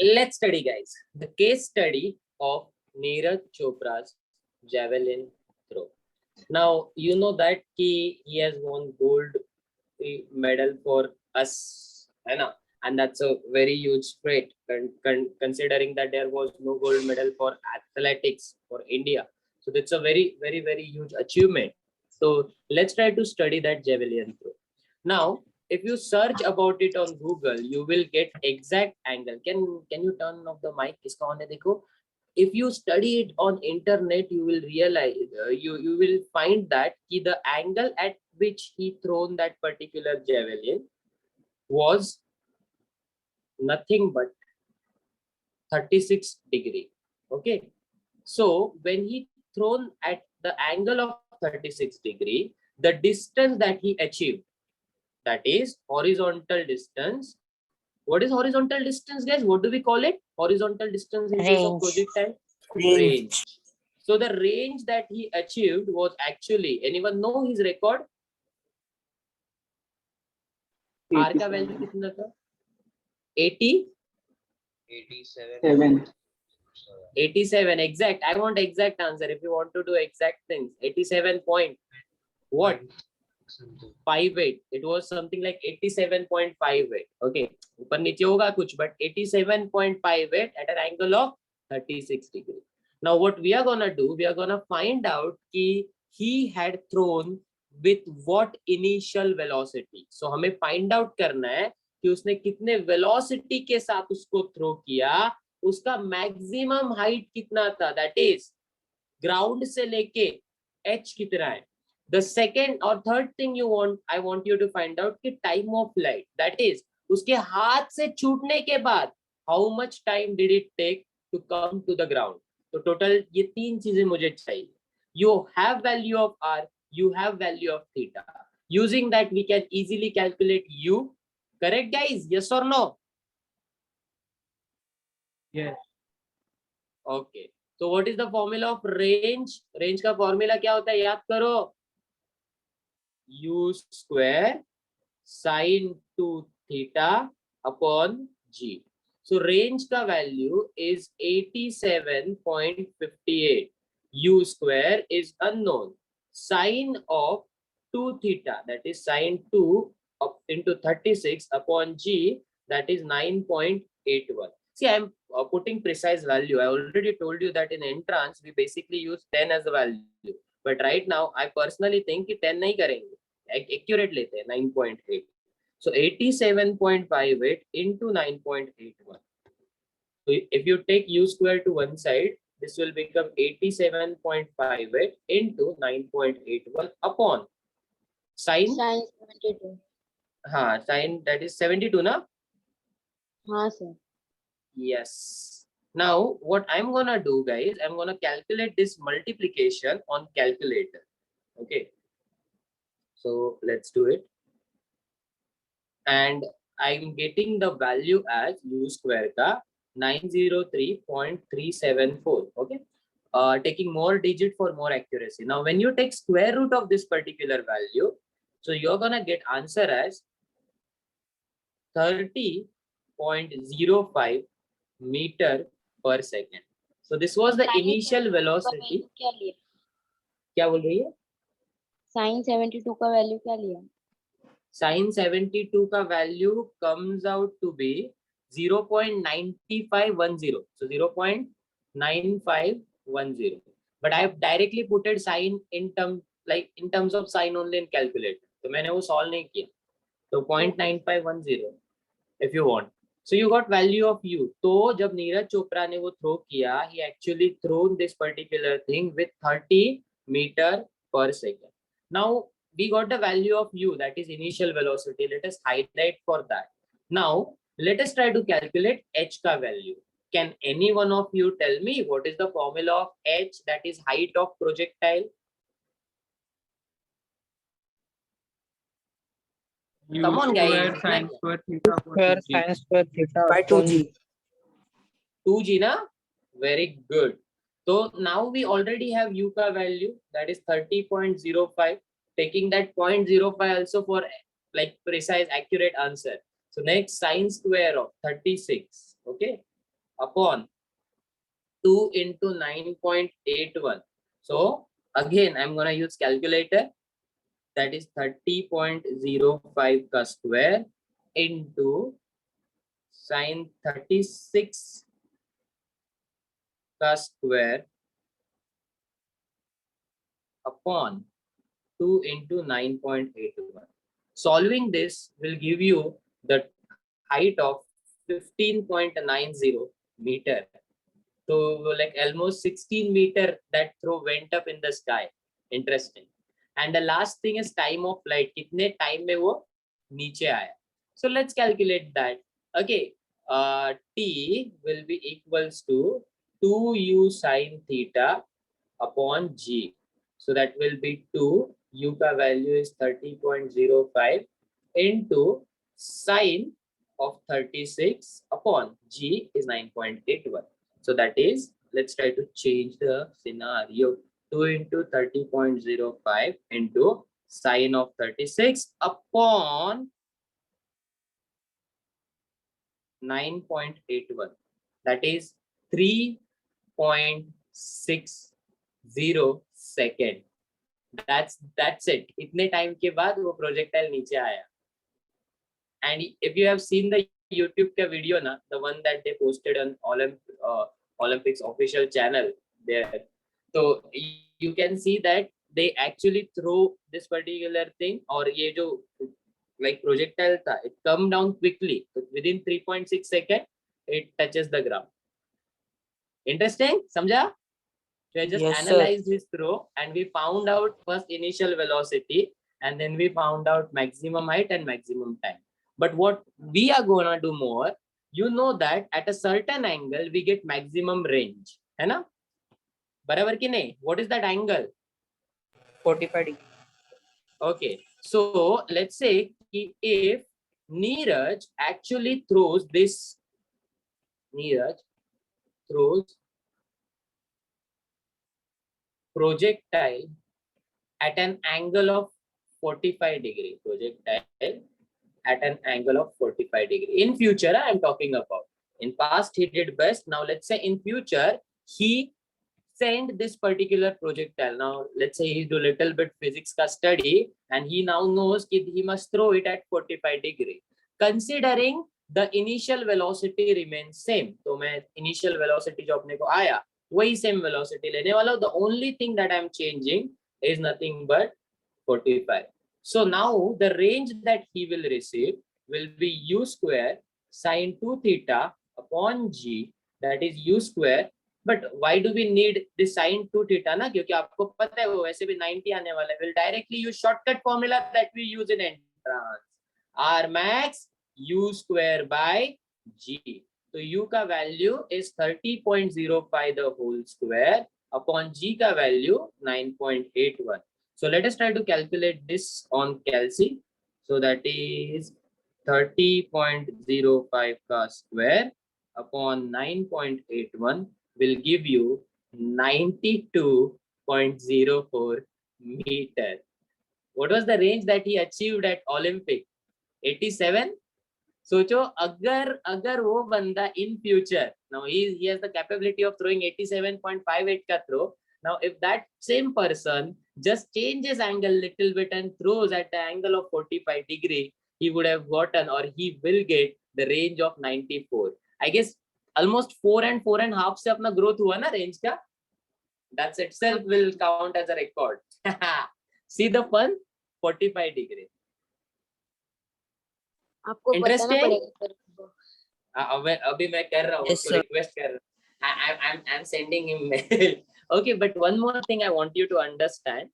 let's study, guys, the case study of Neeraj Chopra's javelin throw. Now, you know that he has won gold medal for us, है ना? And that's a very huge feat, considering that there was no gold medal for athletics for India. So that's a very, very, very huge achievement. So let's try to study that javelin throw. Now, if you search about it on Google, you will get exact angle. Can you turn off the mic? Iska on hai dekho. If you study it on internet, you will realize you will find that the angle at which he thrown that particular javelin was nothing but 36 degree. Okay, so when he thrown at the angle of 36 degree, the distance that he achieved, that is horizontal distance. What is horizontal distance, guys? What do we call it? Horizontal distance in case of projectile? Range. So the range that he achieved was actually, anyone know his record? R का value कितना था? 80? 87 exact. I want exact answer. If you want to do exact things, 87 point what? 58. It was something like 87.58. Okay, ऊपर नीचे होगा कुछ, but 87.58 at an angle of 36 degree. Now what we are gonna do, we are gonna find out he had thrown with what initial velocity. So हमें find out करना है कि उसने कितने velocity के साथ उसको throw किया, उसका maximum height कितना था, that is ground से लेके h कितना है. The second or third thing I want you to find out कि time of flight, that is उसके हाथ से छूटने के बाद how much time did it take to come to the ground. तो total ये तीन चीजें मुझे चाहिए. You have value of r, you have value of theta. Using that we can easily calculate u. Correct, guys? Yes or no? Yes. Okay. So what is the formula of range? Range का formula क्या होता है? याद करो. U square sin 2 theta upon g. So range का value is 87.58. U square is unknown. Sin of 2 theta, that is sin 2 up into 36 upon g, that is 9.81. See, I'm putting precise value. I already told you that in entrance we basically use 10 as a value, but right now I personally think कि 10 नहीं करेंगे, accurate लेते हैं 9.8. So 87.58 into 9.81. So if you take u square to one side, this will become 87.58 into 9.81 upon sin 72. Sin that is 72 na? Sir. Yes. Now what I'm gonna do, guys, I'm gonna calculate this multiplication on calculator. Okay, so let's do it. And I'm getting the value as u square ka 903.374. Okay, taking more digit for more accuracy. Now when you take square root of this particular value, so you're gonna get answer as 30.05 meter per second. So this was the initial velocity. क्या बोल रही है? Sin 72 का value क्या लिया? Sin 72 का value comes out to be 0.9510. So 0.9510. But I have directly put it sin in terms of sin only in calculator. तो मैंने वो solve नहीं किया. So 0.9510 if you want. So you got value of u. तो जब नीरज चोपड़ा ने वो throw किया, he actually thrown this particular thing with 30 meter per second. Now we got the value of u, that is initial velocity. Let us highlight for that. Now let us try to calculate h ka value. Can any one of you tell me what is the formula of h, that is height of projectile? Come on, guys. Sin square theta by 2g. 2g na? Very good. So now we already have u ka value, that is 30.05. Taking that 0.05 also for like precise accurate answer. So next sin square of 36. Okay, upon 2 into 9.81. So again, I'm gonna use calculator. That is 30.05 ka square into sine 36 ka square upon 2 into 9.81. Solving this will give you the height of 15.90 meter. So like almost 16 meter that throw went up in the sky. Interesting. And the last thing is time of flight. Kitne time mein wo niche aaya. So let's calculate that. Okay. T will be equals to 2u sine theta upon g. So that will be 2. U ka value is 30.05 into sine of 36 upon g is 9.81. So that is, let's try to change the scenario. 2 into 30.05 into sine of 36 upon 9.81. That is 3.60 second. That's it. इतने time के बाद वो projectile नीचे आया. And if you have seen the YouTube का video na, the one that they posted on Olympics official channel there, so you can see that they actually throw this particular thing, or ये जो like projectile था, it come down quickly. So within 3.6 seconds, it touches the ground. Interesting? समझा? We just Yes, analyzed this throw and we found out first initial velocity and then we found out maximum height and maximum time. But what we are gonna do more, you know that at a certain angle we get maximum range. है ना? बराबर कि नहीं? What is that angle? 45 degree. Okay, so let's say if Neeraj actually throws this, Neeraj throws projectile at an angle of 45 degree, projectile at an angle of 45 degree. In future, I am talking about. In past, he did best. Now, let's say in future, he send this particular projectile. Now, let's say he do little bit physics ka study and he now knows that he must throw it at 45 degree. Considering the initial velocity remains same. So, मैं initial velocity जो अपने को आया, वही same velocity लेने वाला हूँ. The only thing that I'm changing is nothing but 45. So now the range that he will receive will be u square sine 2 theta upon g, that is u square. But why do we need this sine 2 theta ना? क्योंकि आपको पता है वो वैसे भी 90 आने वाला है. We'll directly use shortcut formula that we use in entrance. R max u square by g. So u का value is 30.05 the whole square upon g का value 9.81. So let us try to calculate this on Calci. So that is 30.05 ka square upon 9.81 will give you 92.04 meter. What was the range that he achieved at Olympic? 87. सोचो अगर वो बंदा in future, now he has the capability of throwing 87.58 ka throw. Now if that same person just changes angle little bit and throws at the angle of 45 degree, he would have gotten, or he will get, the range of 94. I guess almost 4 and 4.5 से अपना growth हुआ ना range का. That itself will count as a record. See the fun? 45 degree. आपको बताना पड़ेगा sir को. अभी मैं कर रहा हूँ, Yes, उसको sir. रिक्वेस्ट कर रहा हूँ. I'm sending him mail. Okay, but one more thing I want you to understand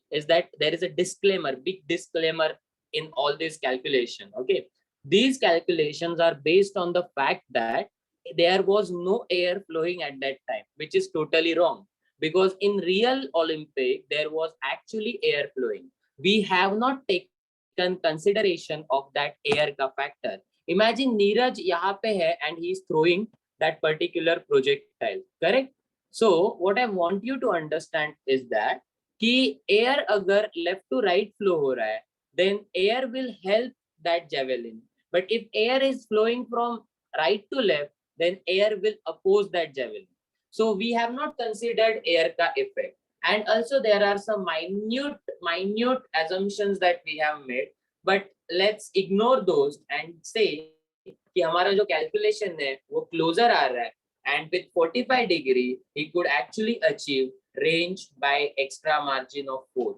is that there is a disclaimer, big disclaimer in all this calculation. Okay, these calculations are based on the fact that there was no air flowing at that time, which is totally wrong, because in real Olympic there was actually air flowing. We have not taken consideration of that air ka factor. Imagine Neeraj यहाँ पे है and he is throwing that particular projectile, correct? So what I want you to understand is that कि air अगर left to right flow हो रहा है, then air will help that javelin. But if air is flowing from right to left, then air will oppose that javelin. So we have not considered air ka effect. And also there are some minute assumptions that we have made, but let's ignore those and say कि हमारा जो calculation है वो closer आ रहा है, and with 45 degree he could actually achieve range by extra margin of 4.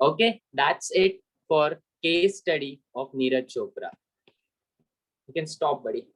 Okay, that's it for case study of Neeraj Chopra. You can stop, buddy.